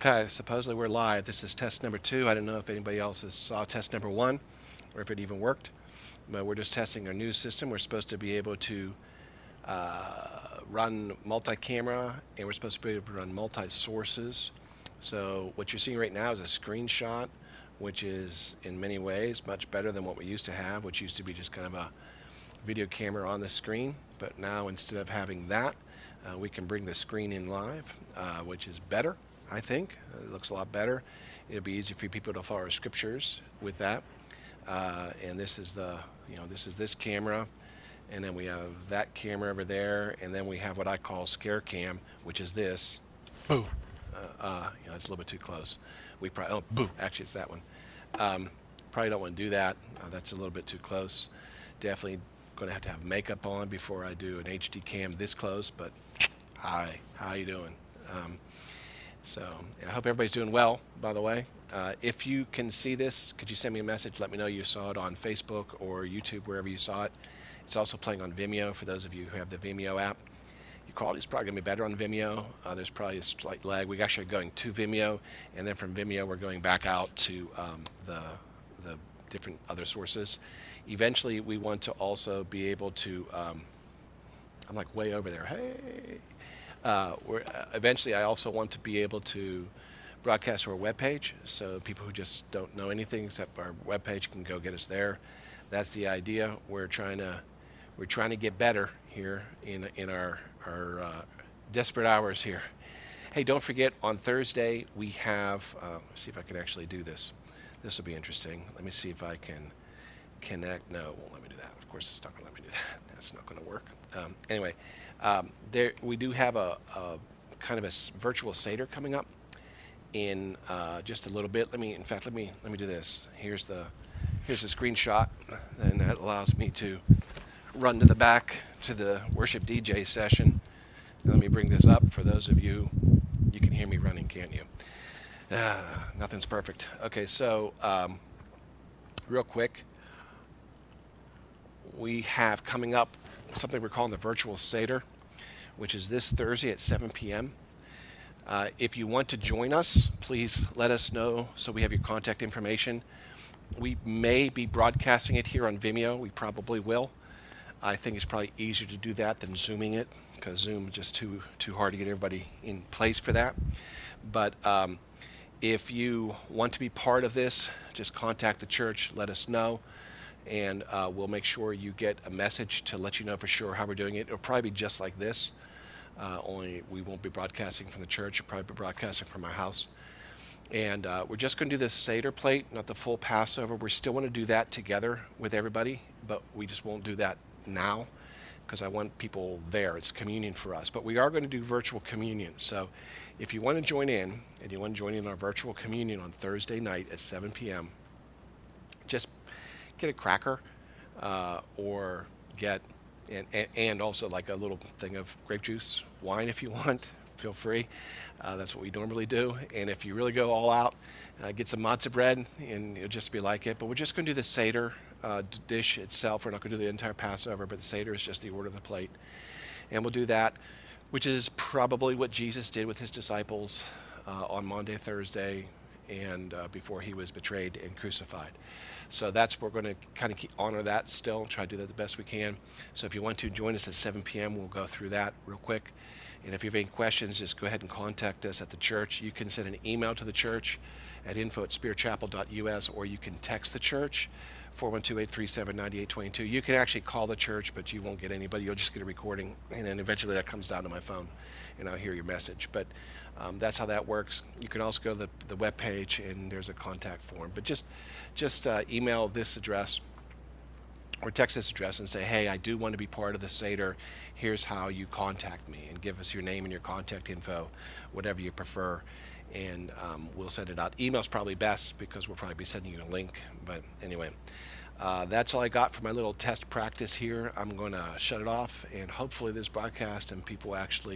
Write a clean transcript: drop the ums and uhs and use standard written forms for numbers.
Okay, supposedly we're live. This is test number 2. I don't know if anybody else has saw test number 1 or if it even worked, but we're just testing our new system. We're supposed to be able to run multi-camera, and we're supposed to be able to run multi-sources. So what you're seeing right now is a screenshot, which is in many ways much better than what we used to have, which used to be just kind of a video camera on the screen. But now instead of having that, we can bring the screen in live, which is better. I think it looks a lot better. It'll be easy for people to follow our scriptures with that. And this is this camera, and then we have that camera over there, and then we have what I call scare cam, which is this. Boo. It's a little bit too close. We probably boo. Actually, it's that one. Probably don't want to do that. That's a little bit too close. Definitely going to have makeup on before I do an HD cam this close. But hi, how you doing? So I hope everybody's doing well, by the way. If you can see this, could you send me a message? Let me know you saw it on Facebook or YouTube, wherever you saw it. It's also playing on Vimeo for those of you who have the Vimeo app. Your quality is probably going to be better on Vimeo. There's probably a slight lag. We actually are going to Vimeo, and then from Vimeo we're going back out to the different other sources. Eventually we want to also be able to, I'm like way over there, hey. Eventually I also want to be able to broadcast to our webpage, so people who just don't know anything except our webpage can go get us there. That's the idea. We're trying to get better here in our desperate hours here. Hey, don't forget, on Thursday we have, let's see if I can actually do this. This will be interesting. Let me see if I can connect. No, it won't let me do that. Of course it's not going to let me do that. That's not going to work. Anyway, there we do have a kind of a virtual Seder coming up in just a little bit. Let me do this. Here's the screenshot, and that allows me to run to the back to the worship DJ session. Let me bring this up for those of you. You can hear me running, can't you? Nothing's perfect. Okay, so real quick, we have coming up something we're calling the virtual Seder, which is this Thursday at 7 p.m. If you want to join us, please let us know so we have your contact information. We may be broadcasting it here on Vimeo. We probably will. I think it's probably easier to do that than Zooming it, because Zoom is just too hard to get everybody in place for that. But if you want to be part of this, just contact the church, let us know, and we'll make sure you get a message to let you know for sure how we're doing it. It'll probably be just like this, only we won't be broadcasting from the church. We'll probably be broadcasting from our house. And we're just going to do this Seder plate, not the full Passover. We still want to do that together with everybody, but we just won't do that now because I want people there. It's communion for us. But we are going to do virtual communion. So if you want to join in, and you want to join in our virtual communion on Thursday night at 7 p.m., just get a cracker or get, and also like a little thing of grape juice, wine if you want. Feel free. That's what we normally do. And if you really go all out, get some matzah bread, and it'll just be like it. But we're just going to do the Seder dish itself. We're not going to do the entire Passover, but the Seder is just the order of the plate. And we'll do that, which is probably what Jesus did with his disciples on Maundy, Thursday, and before he was betrayed and crucified. So that's, we're going to kind of honor that still, try to do that the best we can. So if you want to join us at 7 p.m., we'll go through that real quick. And if you have any questions, just go ahead and contact us at the church. You can send an email to the church at info@spiritchapel.us, or you can text the church, 412-837-9822. You can actually call the church, but you won't get anybody. You'll just get a recording, and then eventually that comes down to my phone, and I'll hear your message. But that's how that works. You can also go to the web page, and there's a contact form. But just email this address or text this address and say, hey, I do want to be part of the Seder. Here's how you contact me, and give us your name and your contact info, whatever you prefer, and we'll send it out. Email's probably best because we'll probably be sending you a link. But anyway, that's all I got for my little test practice here. I'm going to shut it off, and hopefully this broadcast and people actually